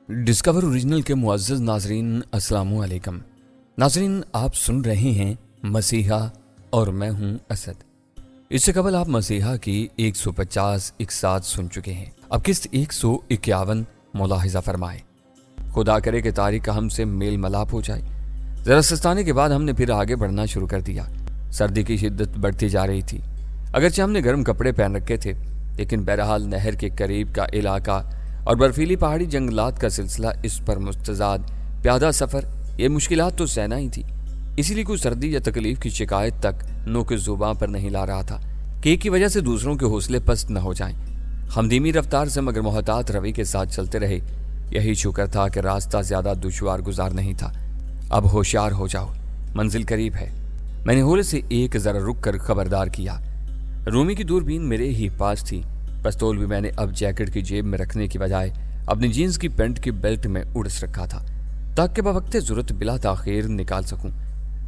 Discover original के मुअज़्ज़ज़ नाज़रीन अस्सलामु अलैकुम। नाज़रीन, आप सुन रहे हैं मसीहा और मैं हूं असद। इससे कबल आप मसीहा की 150 इकसात सुन चुके हैं। अब किस्त 151 मुलाहिज़ा फरमाए। खुदा करे कि तारीख का हमसे मेल मलाप हो जाए। ज़रा सस्ताने के बाद हमने फिर आगे बढ़ना शुरू कर दिया। सर्दी की शिद्दत बढ़ती जा रही थी। अगरचे हमने गर्म कपड़े पहन रखे थे, लेकिन बहरहाल नहर के करीब का इलाका और बर्फीली पहाड़ी जंगलात का सिलसिला, इस पर मुस्तज़ाद प्यादा सफ़र, ये मुश्किलात तो सहना ही थी। इसीलिए कोई सर्दी या तकलीफ की शिकायत तक नोक ज़ुबां पर नहीं ला रहा था कि एक की वजह से दूसरों के हौसले पस्त न हो जाएं। हम धीमी रफ्तार से मगर मोहतात रवि के साथ चलते रहे। यही शुक्र था कि रास्ता ज़्यादा दुश्वार गुजार नहीं था। अब होशियार हो जाओ, मंजिल करीब है। मैंने होले से एक ज़रा रुक कर खबरदार किया। रूमी की दूरबीन मेरे ही पास थी। पिस्तौल भी मैंने अब जैकेट की जेब में रखने की बजाय अपनी जीन्स की पेंट की बेल्ट में उड़स रखा था, ताकि बवक्ते ज़रूरत बिला ताख़ीर निकाल सकूं।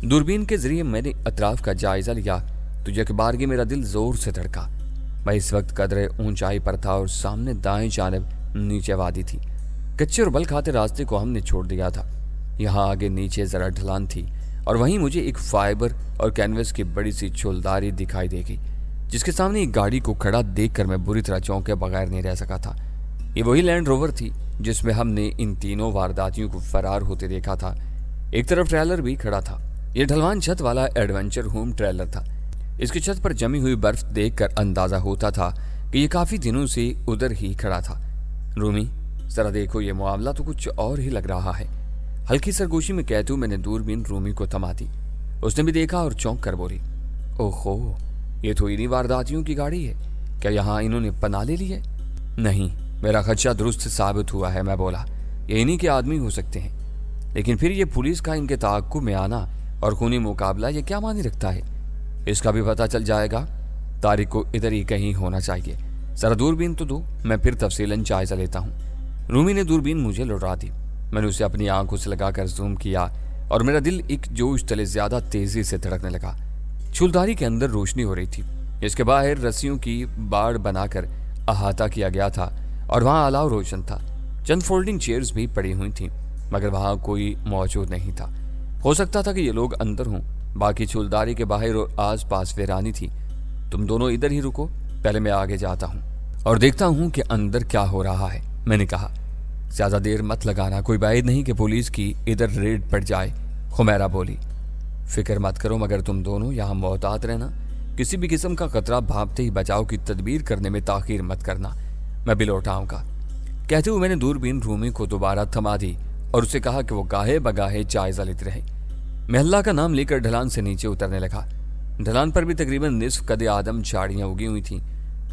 दूरबीन के जरिए मैंने अतराफ का जायजा लिया तो यकबारगी मेरा दिल जोर से धड़का। मैं इस वक्त कदरे ऊंचाई पर था और सामने दाएं जानिब नीचे वादी थी। कच्चे और बल खाते रास्ते को हमने छोड़ दिया था। यहाँ आगे नीचे जरा ढलान थी और वहीं मुझे एक फाइबर और कैनवस की बड़ी सी छोलदारी दिखाई देगी, जिसके सामने एक गाड़ी को खड़ा देखकर मैं बुरी तरह चौंके बगैर नहीं रह सका था। ये वही लैंड रोवर थी जिसमें हमने इन तीनों वारदातियों को फरार होते देखा था। एक तरफ ट्रेलर भी खड़ा था। ये ढलवान छत वाला एडवेंचर होम ट्रेलर था। इसकी छत पर जमी हुई बर्फ देखकर अंदाजा होता था कि ये काफी दिनों से उधर ही खड़ा था। रूमी, जरा देखो, ये मामला तो कुछ और ही लग रहा है। हल्की सरगोशी में कहते हुए मैंने दूरबीन रूमी को थमा दी। उसने भी देखा और चौंक कर बोली, ओहो, ये तो इन्हीं वारदातियों की गाड़ी है। क्या यहाँ इन्होंने पनाह ले ली है? नहीं, मेरा खदशा दुरुस्त साबित हुआ है। मैं बोला, ये इन्हीं के आदमी हो सकते हैं। लेकिन फिर ये पुलिस का इनके ताक़ुब में आना और खूनी मुकाबला, ये क्या मानी रखता है? इसका भी पता चल जाएगा। तारिक को इधर ही कहीं होना चाहिए। जरा दूरबीन तो दो, मैं फिर तफसीलन जायजा लेता हूँ। रूमी ने दूरबीन मुझे लौटा दी। मैंने उसे अपनी आंखों से लगाकर जूम किया और मेरा दिल एक जोश तले ज्यादा तेजी से धड़कने लगा। छुलदारी के अंदर रोशनी हो रही थी। इसके बाहर रस्सियों की बाड़ बनाकर अहाता किया गया था और वहां अलाव रोशन था। चंद फोल्डिंग चेयर्स भी पड़ी हुई थी, मगर वहां कोई मौजूद नहीं था। हो सकता था कि ये लोग अंदर हों। बाकी छुलदारी के बाहर और आस पास वीरानी थी। तुम दोनों इधर ही रुको, पहले मैं आगे जाता हूँ और देखता हूँ कि अंदर क्या हो रहा है, मैंने कहा। ज्यादा देर मत लगाना, कोई बाइद नहीं कि पुलिस की इधर रेड पड़ जाए, हुमैरा बोली। फिक्र मत करो, मगर तुम दोनों यहाँ मोहतात रहना। किसी भी किस्म का खतरा भांपते ही बचाव की तदबीर करने में ताखीर मत करना, मैं भी लौटाऊंगा। कहते हुए मैंने दूरबीन रूमी को दोबारा थमा दी और उसे कहा कि वो गाहे बगाहे जायजा लेते रहे। मैं अल्लाह का नाम लेकर ढलान से नीचे उतरने लगा। ढलान पर भी तकरीबन निस्फ कदे आदम झाड़ियां उगी हुई थी।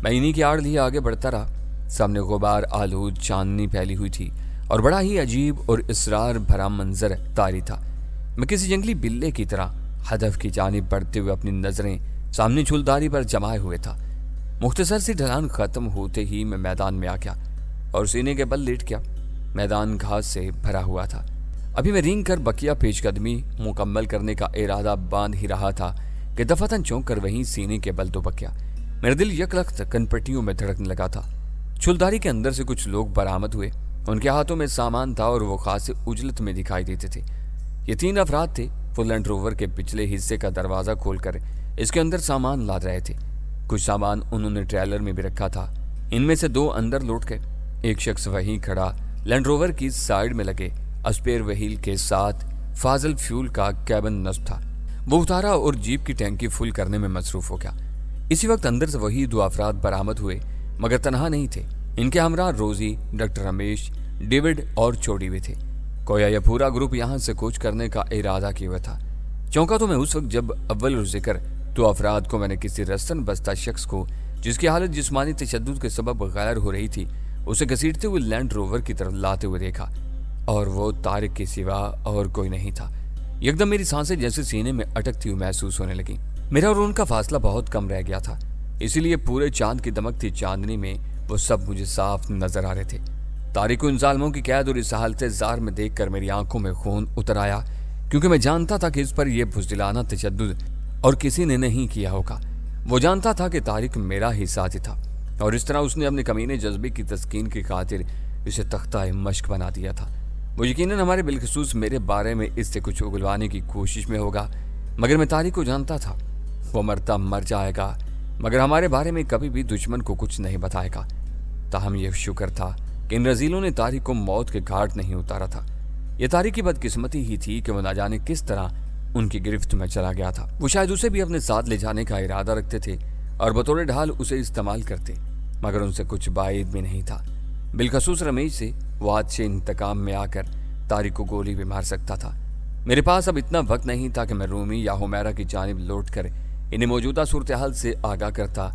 मैं इन्हीं की आड़ लिए आगे बढ़ता रहा। सामने गुबार आलूद चांदनी फैली हुई थी और बड़ा ही अजीब और इसरार भरा मंजर तारी था। मैं किसी जंगली बिल्ले की तरह हदफ की जानिब बढ़ते हुए अपनी नजरें सामने छुलदारी पर जमाए हुए था। मुख्तसर सी ढलान खत्म होते ही मैं मैदान में आ गया और सीने के बल लेट गया। मैदान घास से भरा हुआ था। अभी मैं रींग कर बकिया पेशकदमी मुकम्मल करने का इरादा बांध ही रहा था कि दफातन चौंक कर वहीं सीने के बल तो बकिया। मेरा दिल यकलख्त कनपट्टियों में धड़कने लगा था। छुलदारी के अंदर से कुछ लोग बरामद हुए। उनके हाथों में सामान था और वो खासे उजलत में दिखाई देते थे। ये 3 अफराद थे। वो लैंड रोवर के पिछले हिस्से का दरवाजा खोलकर इसके अंदर सामान लाद रहे थे। कुछ सामान उन्होंने ट्रेलर में भी रखा था। इनमें से 2 अंदर लौट गए। एक शख्स वहीं खड़ा लैंड रोवर की साइड में लगे स्पेयर व्हील के साथ फाजल फ्यूल का कैबिन नस्ब था। वो उतारा और जीप की टैंकी फुल करने में मसरूफ हो गया। इसी वक्त अंदर से वही 2 अफराद बरामद हुए, मगर तनहा नहीं थे। इनके हमरा रोजी, डॉक्टर रमेश, डेविड और चोडी भी थे। कोया यह पूरा ग्रुप यहाँ से कूच करने का इरादा किए हुआ था। चौंका तो मैं उस वक्त जब अव्वल जिक्र 2 अफराद को मैंने किसी रस्तन बस्ता शख्स को, जिसकी हालत जिस्मानी तशद्दुद के सबब गैर हो रही थी, उसे घसीटते हुए लैंड रोवर की तरफ लाते हुए देखा, और वो तारिक के सिवा और कोई नहीं था। एकदम मेरी सांसें जैसे सीने में अटकती हुई महसूस होने लगी। मेरा और उनका फासला बहुत कम रह गया था, इसीलिए पूरे चांद की दमकती चांदनी में वो सब मुझे साफ नजर आ रहे थे। तारिक को इन जालिमों की कैद और इस हालत जार में देखकर मेरी आंखों में खून उतर आया, क्योंकि मैं जानता था कि इस पर यह बुज़दिलाना तशद्दुद और किसी ने नहीं किया होगा। वो जानता था कि तारिक मेरा ही साथी था और इस तरह उसने अपने कमीने जज्बे की तस्कीन की खातिर इसे तख्ता मश्क बना दिया था। वो यकीनन हमारे बिलखसूस मेरे बारे में इससे कुछ उगलवाने की कोशिश में होगा, मगर मैं तारिक को जानता था। वो मरता मर जाएगा, मगर हमारे बारे में कभी भी दुश्मन को कुछ नहीं बताएगा। ताहम यह शुक्र था कि इन रजीलों ने तारिक को मौत के घाट नहीं उतारा था। यह तारिक की बदकिस्मती ही थी कि वो न जाने किस तरह उनकी गिरफ्त में चला गया था। वो शायद उसे भी अपने साथ ले जाने का इरादा रखते थे और बतौर ढाल उसे इस्तेमाल करते, मगर उनसे कुछ बाइद भी नहीं था। बिलखसूस रमेश से वो आज से इंतकाम में आकर तारिक को गोली भी मार सकता था। मेरे पास अब इतना वक्त नहीं था कि मैं रूमी या हुमैरा की जानिब लौट कर इन्हें मौजूदा सूरत हाल से आगाह करता,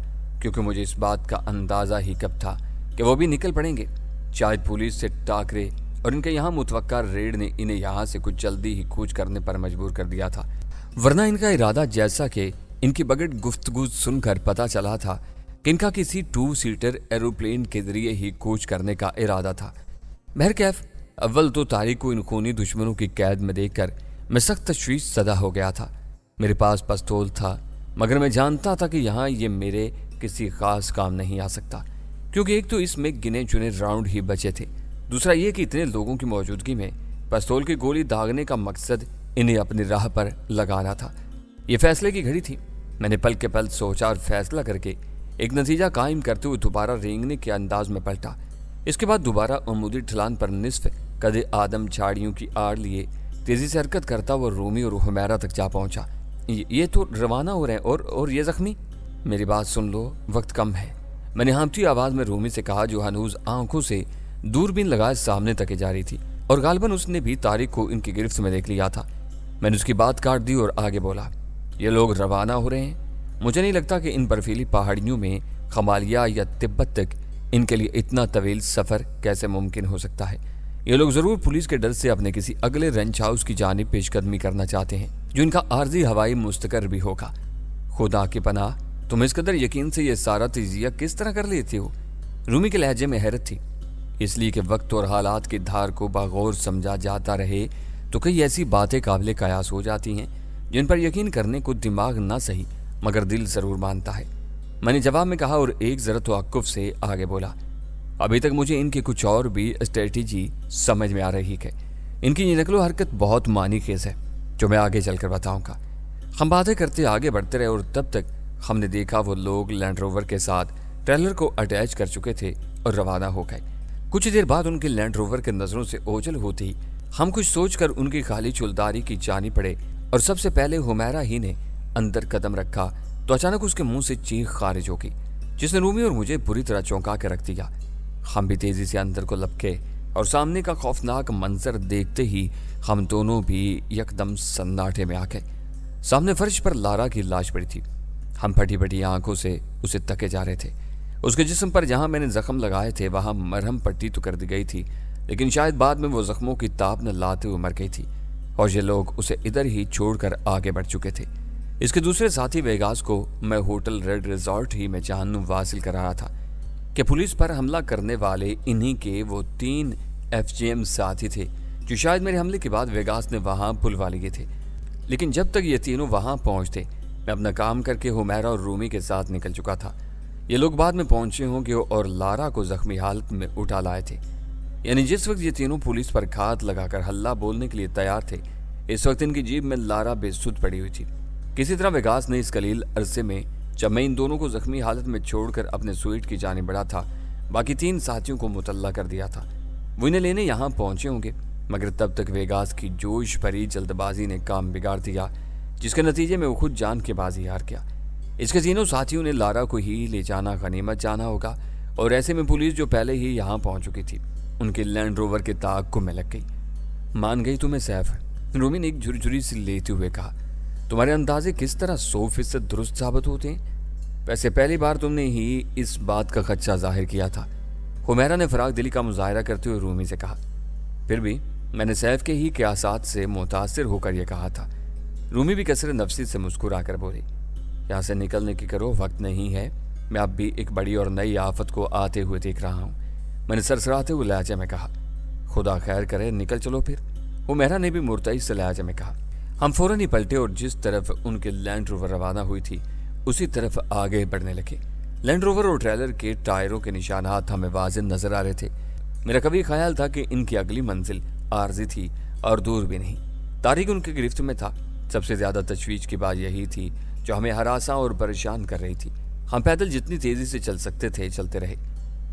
क्योंकि मुझे इस बात का अंदाजा ही कब था कि वो भी निकल पड़ेंगे। शायद पुलिस से टाकरे और इनके यहाँ मुतवक्का रेड ने इन्हें यहाँ से कुछ जल्दी ही कूच करने पर मजबूर कर दिया था, वरना इनका इरादा, जैसा कि इनकी बगड़ गुफ्तगू सुनकर पता चला था, कि इनका किसी 2 सीटर एरोप्लेन के जरिए ही कूच करने का इरादा था। बहरकैफ अव्वल तो तारिक को इन खूनी दुश्मनों की कैद में देखकर मैं सख्त तशवीश सदा हो गया था। मेरे पास पिस्तौल था, मगर मैं जानता था कि यहाँ ये मेरे किसी खास काम नहीं आ सकता, क्योंकि एक तो इसमें गिने चुने राउंड ही बचे थे, दूसरा ये कि इतने लोगों की मौजूदगी में पिस्तौल की गोली दागने का मकसद इन्हें अपनी राह पर लगाना था। ये फैसले की घड़ी थी। मैंने पल के पल सोचा और फैसला करके एक नतीजा कायम करते हुए दोबारा रेंगने के अंदाज में पलटा। इसके बाद दोबारा अमूदी ढलान पर निस्फ कदे आदम झाड़ियों की आड़ लिए तेजी से हरकत करता हुआ रूमी और हुमैरा तक जा पहुंचा। ये तो रवाना हो रहे हैं, और ये जख्मी? मेरी बात सुन लो, वक्त कम है, मैंने हाँफती आवाज में रूमी से कहा, जो हनूज आंखों से दूरबीन लगाए सामने तक जा रही थी, और गालिबन उसने भी तारिक को इनकी गिरफ्त में देख लिया था। मैंने उसकी बात काट दी और आगे बोला, ये लोग रवाना हो रहे हैं। मुझे नहीं लगता कि इन बर्फीली पहाड़ियों में खमालिया या तिब्बत तक इनके लिए इतना तवील सफ़र कैसे मुमकिन हो सकता है। ये लोग ज़रूर पुलिस के डर से अपने किसी अगले रेंच हाउस की जानिब पेशकदमी करना चाहते हैं, जो इनका आर्जी हवाई मुस्तकर भी होगा। खुदा की पनाह, तुम इस कदर यकीन से ये सारा तजिया किस तरह कर लेते हो? रूमी के लहजे में हैरत थी। इसलिए कि वक्त और हालात की धार को बागौर समझा जाता रहे तो कई ऐसी बातें काबिल कयास हो जाती हैं जिन पर यकीन करने को दिमाग ना सही मगर दिल ज़रूर मानता है। मैंने जवाब में कहा और एक ज़रा तवक्कुफ से आगे बोला, अभी तक मुझे इनकी कुछ और भी स्ट्रेटजी समझ में आ रही है। इनकी ये नकलो हरकत बहुत मानी खेज है, जो मैं आगे चलकर बताऊंगा। हम बातें करते आगे बढ़ते रहे और तब तक हमने देखा वो लोग लैंड रोवर के साथ ट्रेलर को अटैच कर चुके थे और रवाना हो गए। कुछ देर बाद उनके लैंड रोवर के नज़रों से ओझल होते ही हम कुछ सोचकर उनकी खाली चुलदारी की जानी पड़े और सबसे पहले हुमैरा ही ने अंदर कदम रखा तो अचानक उसके मुंह से चीख खारिज होगी, जिसने रूमी और मुझे बुरी तरह चौंका के रख दिया। हम भी तेजी से अंदर को लपके और सामने का खौफनाक मंजर देखते ही हम दोनों भी यकदम सन्नाटे में आ गए। सामने फर्श पर लारा की लाश पड़ी थी। हम फटी फटी आंखों से उसे तके जा रहे थे। उसके जिस्म पर जहां मैंने जख्म लगाए थे वहां मरहम पट्टी तो कर दी गई थी, लेकिन शायद बाद में वो जख्मों की ताप न लाते हुए मर गई थी और ये लोग उसे इधर ही छोड़कर आगे बढ़ चुके थे। इसके दूसरे साथी वेगास को मैं होटल रेड रिजॉर्ट ही में जानू वासिल कर रहा था कि पुलिस पर हमला करने वाले इन्हीं के वो 3 FGM साथी थे जो शायद मेरे हमले के बाद वेगास ने वहां बुलवा लिए थे। लेकिन जब तक ये तीनों वहां पहुंचते मैं अपना काम करके हुमैरा और रूमी के साथ निकल चुका था। ये लोग बाद में पहुंचे होंगे और लारा को जख्मी हालत में उठा लाए थे। यानी जिस वक्त ये तीनों पुलिस पर घात लगाकर हल्ला बोलने के लिए तैयार थे, इस वक्त इनकी जीभ में लारा बेसुध पड़ी हुई थी। किसी तरह वेगास ने इस कलील अरसे में जब मैं इन दोनों को जख्मी हालत में छोड़कर अपने स्वीट की जाने बढ़ा था, बाकी 3 साथियों को मुतल्ला कर दिया था। वो इन्हें लेने यहाँ पहुंचे होंगे, मगर तब तक वेगास की जोश भरी जल्दबाजी ने काम बिगाड़ दिया, जिसके नतीजे में वो खुद जान के बाजी हार गया। इसके तीनों साथियों ने लारा को ही ले जाना गनीमत जाना होगा और ऐसे में पुलिस जो पहले ही यहाँ पहुंच चुकी थी उनके लैंड रोवर के ताक को में लग गई। मान गई तुम्हें सैफ, रूमी ने एक झुरझुरी से लेते हुए कहा। तुम्हारे अंदाजे किस तरह 100% दुरुस्त साबित होते हैं। वैसे पहली बार तुमने ही इस बात का खदशा जाहिर किया था, हुमैरा ने फराग दिली का मुजाहरा करते हुए रूमी से कहा। फिर भी मैंने सैफ के ही क्यासात से मुतासिर होकर यह कहा था। रूमी भी कसर नफसी से मुस्कुरा कर बोली, यहाँ से निकलने की करो, वक्त नहीं है। मैं अब भी एक बड़ी और नई आफत को आते हुए देख रहा हूँ, मैंने सरसराते हुए लहजे में कहा। खुदा खैर करे, निकल चलो फिर, हुमैरा ने भी मुर्तई से लहजे में कहा। हम फौरन ही पलटे और जिस तरफ उनके लैंड रोवर रवाना हुई थी उसी तरफ आगे बढ़ने लगे। लैंड रोवर और ट्रेलर के टायरों के निशानात हमें वाज़ेह नजर आ रहे थे। मेरा कभी ख्याल था कि इनकी अगली मंजिल आरजी थी और दूर भी नहीं। तारीख उनकी गिरफ्त में था। सबसे ज्यादा तशवीश की बात यही थी जो हमें हरासा और परेशान कर रही थी। हम पैदल जितनी तेजी से चल सकते थे चलते रहे।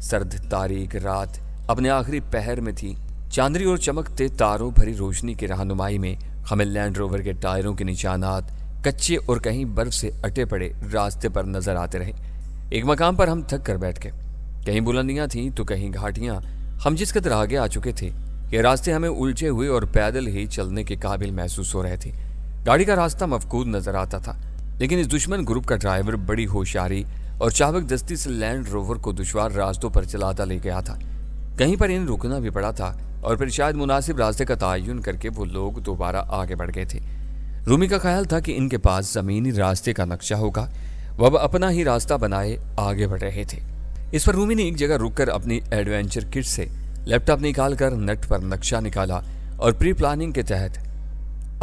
सर्द तारीख रात अपने आखिरी पहर में थी। चांदनी और चमकते तारों भरी रोशनी की रहनुमाई में हमें लैंड रोवर के टायरों के निशानात कच्चे और कहीं बर्फ से अटे पड़े रास्ते पर नजर आते रहे। एक मकाम पर हम थक कर बैठ गए। कहीं बुलंदियां थीं तो कहीं घाटियां। हम जिस कदर आगे आ चुके थे ये रास्ते हमें उलझे हुए और पैदल ही चलने के काबिल महसूस हो रहे थे। गाड़ी का रास्ता मफकूद नजर आता था, लेकिन इस दुश्मन ग्रुप का ड्राइवर बड़ी होशियारी और चाबक दस्ती से लैंड रोवर को दुश्वार रास्तों पर चलाता ले गया था। कहीं पर इन्हें रुकना भी पड़ा था और फिर शायद मुनासिब रास्ते का तयन करके वो लोग दोबारा आगे बढ़ गए थे। रूमी का ख्याल था कि इनके पास जमीनी रास्ते का नक्शा होगा। वह अब अपना ही रास्ता बनाए आगे बढ़ रहे थे। इस पर रूमी ने एक जगह रुककर अपनी एडवेंचर किट से लैपटॉप निकालकर नेट पर नक्शा निकाला और प्री प्लानिंग के तहत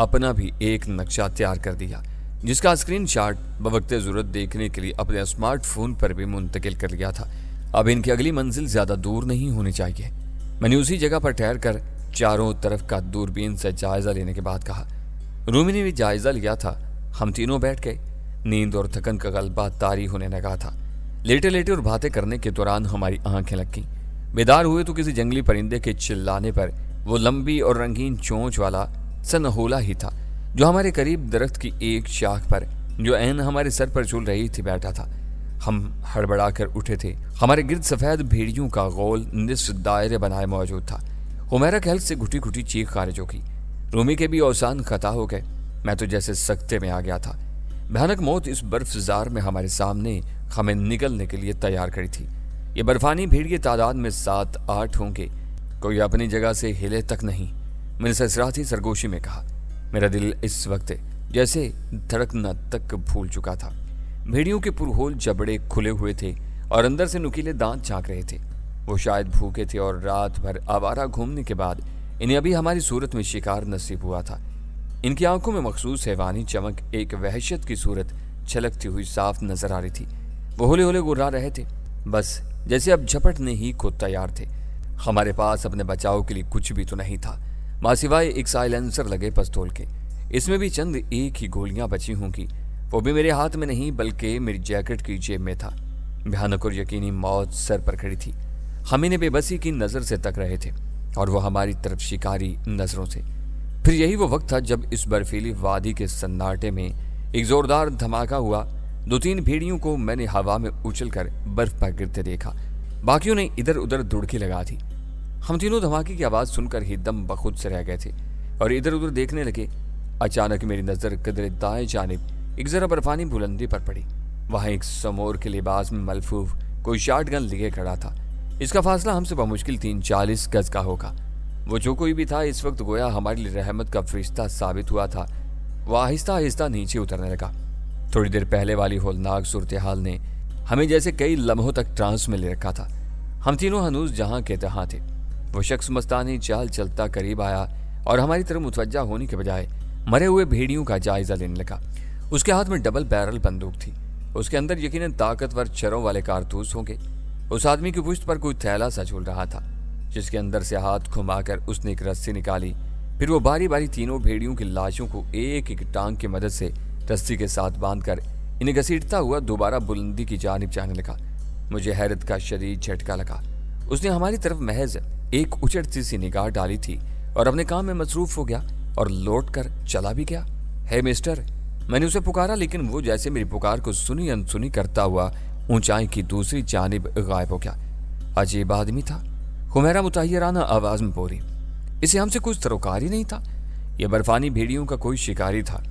अपना भी एक नक्शा तैयार कर दिया, जिसका स्क्रीनशॉट बवक्ते जरूरत देखने के लिए अपने स्मार्टफोन पर भी मुंतकिल कर लिया था। अब इनकी अगली मंजिल ज्यादा दूर नहीं होनी चाहिए। मैंने उसी जगह पर ठहर कर चारों तरफ का दूरबीन से जायजा लेने के बाद कहा। रूमी ने भी जायजा लिया था। हम तीनों बैठ गए। नींद और थकन का गलबा तारी होने लगा था। लेटे लेटे और बातें करने के दौरान हमारी आंखें लग गईं। बेदार हुए तो किसी जंगली परिंदे के चिल्लाने पर वो लंबी और रंगीन चोंच वाला सनहोला ही था जो हमारे करीब दरख्त की एक शाख पर जो ऐन हमारे सर पर झूल रही थी बैठा था। हम हड़बड़ा कर उठे थे। हमारे गिर्द सफेद भेड़ियों का गोल निस्फ दायरे बनाए मौजूद था। हुमैरा के हल्क से घुटी घुटी चीख खारिज हो गई। रूमी के भी औसान खता हो गए। मैं तो जैसे सख्ते में आ गया था। भयानक मौत इस बर्फजार में हमारे सामने हमें निगलने के लिए तैयार करी थी। ये बर्फानी भेड़िए तादाद में 7-8 होंगे। कोई अपनी जगह से हिले तक नहीं। मैंने ससराती सरगोशी में कहा। मेरा दिल इस वक्त जैसे धड़कना तक भूल चुका था। भेड़ियों के पुरहोल जबड़े खुले हुए थे और अंदर से नुकीले दांत झांक रहे थे। वो शायद भूखे थे और रात भर आवारा घूमने के बाद इन्हें अभी हमारी सूरत में शिकार नसीब हुआ था। इनकी आंखों में मखसूस हैवानी चमक, एक वहशत की सूरत छलकती हुई साफ नजर आ रही थी। वो होले होले गुर्रा रहे थे, बस जैसे अब झपटने ही को तैयार थे। हमारे पास अपने बचाव के लिए कुछ भी तो नहीं था, मां सिवाय एक साइलेंसर लगे पिस्तौल के। इसमें भी चंद एक ही गोलियां बची होंगी। वो भी मेरे हाथ में नहीं बल्कि मेरी जैकेट की जेब में था। भयानक और यकीनी मौत सर पर खड़ी थी। हम इन्हें बेबसी की नजर से तक रहे थे और वो हमारी तरफ शिकारी नजरों से। फिर यही वो वक्त था जब इस बर्फीली वादी के सन्नाटे में एक जोरदार धमाका हुआ। 2-3 भेड़ियों को मैंने हवा में उछलकर बर्फ पर गिरते देखा। बाकियों ने इधर उधर दुड़की लगा दी। हम तीनों धमाके की आवाज सुनकर ही दम बखुद से रह गए थे और इधर उधर देखने लगे। अचानक मेरी नजर कदरे दाएं जानिब एक जरा बर्फानी बुलंदी पर पड़ी। वहां एक समोर के लिबास में मलफूफ कोई शॉटगन लिए खड़ा था। इसका फासला हमसे बमुश्किल 30-40 गज का होगा। वो जो कोई भी था इस वक्त गोया हमारे लिए रहमत का फरिश्ता साबित हुआ था। वह आहिस्ता आहिस्ता नीचे उतरने लगा। थोड़ी देर पहले वाली होलनाक सूरत हाल ने हमें जैसे कई लम्हों तक ट्रांस में ले रखा था। हम तीनों हनूज जहां के तहां थे। वो शख्स मस्तानी चाल चलता करीब आया और हमारी तरफ मुतवज्जा होने के बजाय मरे हुए भेड़ियों का जायजा लेने लगा। उसके हाथ में डबल बैरल बंदूक थी। उसके अंदर यकीनन ताकतवर छरों वाले कारतूस होंगे। उस आदमी की पुश्त पर कोई थैला सा झूल रहा था, जिसके अंदर से हाथ घुमाकर उसने एक रस्सी निकाली। फिर वो बारी बारी तीनों भेड़ियों की लाशों को एक एक टांग की मदद से रस्सी के साथ बांधकर इन्हें घसीटता हुआ दोबारा बुलंदी की जानिब जाने लगा। मुझे हैरत का शदीद झटका लगा। उसने हमारी तरफ महज एक उचटती सी निगाह डाली थी और अपने काम में मसरूफ हो गया और लौट कर चला भी गया। हे मिस्टर, मैंने उसे पुकारा, लेकिन वो जैसे मेरी पुकार को सुनी अनसुनी करता हुआ ऊंचाई की दूसरी जानिब गायब हो गया। अजीब आदमी था। हुमैरा मुतहयराना आवाज में बोली। इसे हमसे कुछ तरोकार ही नहीं था। यह बर्फानी भेड़ियों का कोई शिकारी था।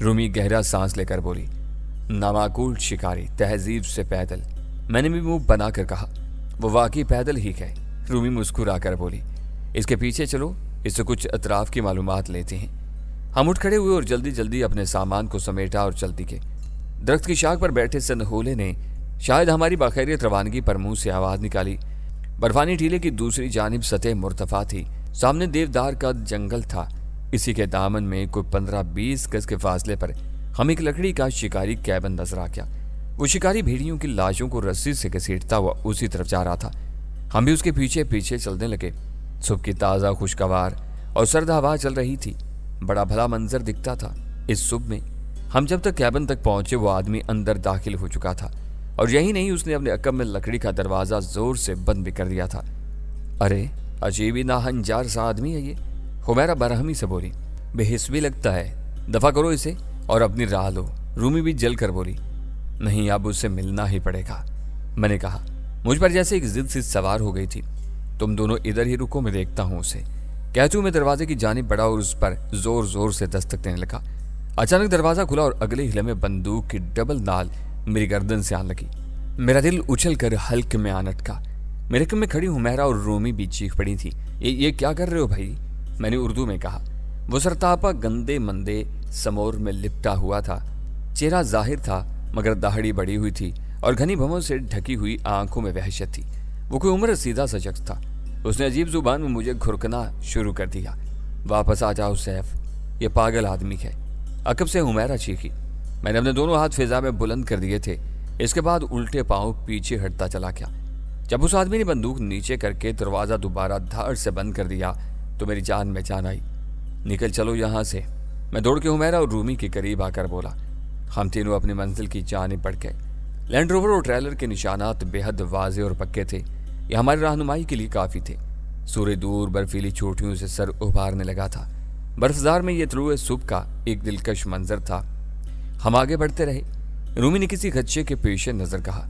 रूमी गहरा सांस लेकर बोली। नामाकूल शिकारी, तहजीब से पैदल। मैंने भी मुंह बनाकर कहा। वो वाकई पैदल ही है। रूमी मुस्कुरा कर बोली। इसके पीछे चलो, इससे कुछ अतराफ की मालूमात लेते हैं। हम उठ खड़े हुए और जल्दी जल्दी अपने सामान को समेटा और चल दिखे। दरख्त की शाख पर बैठे सनहोले ने शायद हमारी बाखैरियत रवानगी पर मुंह से आवाज निकाली। बर्फानी टीले की दूसरी जानिब सतह मुर्तफा थी। सामने देवदार का जंगल था। इसी के दामन में कोई 15-20 गज के फासले पर हम एक लकड़ी का शिकारी कैबन नजर आ गया। वो शिकारी भेड़ियों की लाशों को रस्सी से घसीटता हुआ उसी तरफ जा रहा था। हम भी उसके पीछे पीछे चलने लगे। सुबह की ताज़ा खुशगवार और सर्द हवा चल रही थी। बड़ा भला मंजर दिखता था। इस सुबह में हम जब तक कैबिन तक पहुंचे वो आदमी अंदर दाखिल हो चुका था, और यही नहीं, उसने अपने अकब में लकड़ी का दरवाज़ा जोर से बंद भी कर दिया था। अरे अजीब ही नाहंजार सा आदमी है ये, हुमैरा बरहमी से बोली। बेहिस भी लगता है, दफा करो इसे और अपनी राह लो। रूमी भी जल कर बोली। नहीं, अब उससे मिलना ही पड़ेगा, मैंने कहा। मुझ पर जैसे एक जिद सी सवार हो गई थी। तुम दोनों इधर ही रुको, मैं देखता हूं उसे, कहते हुए मैं दरवाजे की जानिब बढ़ा और उस पर जोर जोर से दस्तक देने लगा। अचानक दरवाजा खुला और अगले हिले में बंदूक की डबल नाल मेरी गर्दन से आने लगी। मेरा दिल उछल कर हल्के में आ अटका। मेरे कम में खड़ी हुमैरा और रूमी भी चीख पड़ी थी। ये क्या कर रहे हो भाई, मैंने उर्दू में कहा। वो सरतापा गंदे मंदे समोर में लिपटा हुआ था। चेहरा जाहिर था मगर दाढ़ी बढ़ी हुई थी और घनी भवों से ढकी हुई आंखों में वहशत थी। वो कोई उम्र सीधा सा शख्स था। उसने अजीब जुबान में मुझे घुरकना शुरू कर दिया। वापस आ जाओ सैफ, ये पागल आदमी है। अकब से हुमैरा चीखी। मैंने अपने दोनों हाथ फिजा में बुलंद कर दिए थे। इसके बाद उल्टे पांव पीछे हटता चला गया। जब उस आदमी ने बंदूक नीचे करके दरवाजा दोबारा धाड़ से बंद कर दिया तो मेरी जान में जान आई। निकल चलो यहाँ से, मैं दौड़ के हुमैरा और रूमी के करीब आकर बोला। हम तीनों अपनी मंजिल की जानिब बढ़ गए। लैंड रोवर और ट्रेलर के निशानात बेहद वाजे और पक्के थे। ये हमारी रहनुमाई के लिए काफी थे। सूर्य दूर बर्फीली चोटियों से सर उभारने लगा था। बर्फजार में ये तलुए सुबह का एक दिलकश मंजर था। हम आगे बढ़ते रहे। रूमी ने किसी खच्चे के पेशे नजर कहा,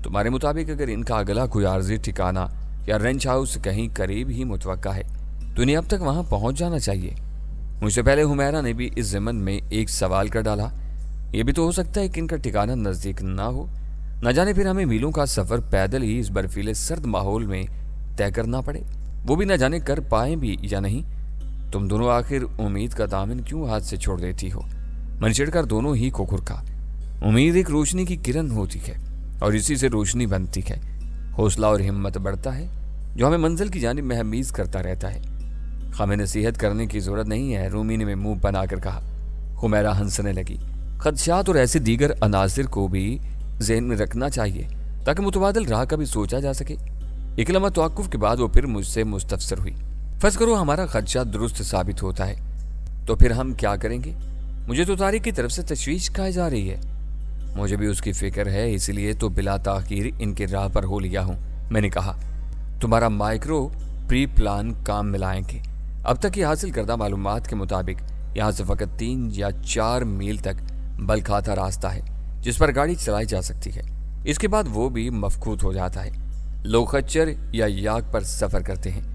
तुम्हारे मुताबिक अगर इनका अगला कोई आर्जी ठिकाना या रेंच हाउस कहीं करीब ही मुतवक्का है तो इन्हें अब तक वहां पहुंच जाना चाहिए। मुझसे पहले हुमैरा ने भी इस ज़मन में एक सवाल कर डाला। यह भी तो हो सकता है कि इनका ठिकाना नजदीक ना हो, न जाने फिर हमें मीलों का सफर पैदल ही इस बर्फीले सर्द माहौल में तय करना पड़े, वो भी न जाने कर पाए भी या नहीं। तुम दोनों आखिर उम्मीद का दामन क्यों हाथ से छोड़ देती हो? मैंने चिढ़कर दोनों ही को घुरका। उम्मीद एक रोशनी की किरण होती है और इसी से रोशनी बनती है। हौसला और हिम्मत बढ़ता है जो हमें मंजिल की जानिब महमीज करता रहता है। हमें नसीहत करने की जरूरत नहीं है, रूमी ने मुंह बनाकर कहा। हुमैरा हंसने लगी। खदशात और ऐसे दीगर अनासिर को भी ज़हन में रखना चाहिए ताकि मुतबादिल राह का भी सोचा जा सके। एक लम्हा तवक्कुफ के बाद वो फिर मुझसे मुस्तफसर हुई। फर्ज करो हमारा खदशा दुरुस्त साबित होता है तो फिर हम क्या करेंगे? मुझे तो तारीख की तरफ से तशवीश खाई जा रही है। मुझे भी उसकी फिक्र है, इसलिए तो बिला ताखीर इनके राह पर हो लिया हूं, मैंने कहा। तुम्हारा माइक्रो प्री प्लान काम में लाएंगे। अब तक ये हासिल करदा मालूमात के मुताबिक यहाँ से फ़कत 3 या 4 मील तक बलखाता रास्ता है जिस पर गाड़ी चलाई जा सकती है। इसके बाद वो भी मफकूत हो जाता है। लोग खच्चर या याक पर सफ़र करते हैं।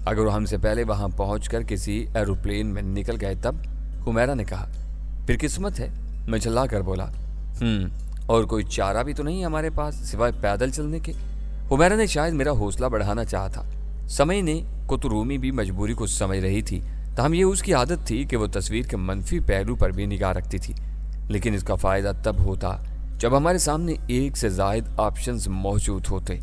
अगर हमसे पहले वहां पहुंचकर किसी एरोप्लेन में निकल गए तब? हुमैरा ने कहा। फिर किस्मत है, मैं चिल्ला कर बोला। और कोई चारा भी तो नहीं हमारे पास सिवाय पैदल चलने के। हुमैरा ने शायद मेरा हौसला बढ़ाना चाहा था। समझने को तो रूमी भी मजबूरी को समझ रही थी, ताहम ये उसकी आदत थी कि वो तस्वीर के मनफी पहलू पर भी निगाह रखती थी। लेकिन इसका फ़ायदा तब होता जब हमारे सामने एक से ज़ायद ऑप्शंस मौजूद होते।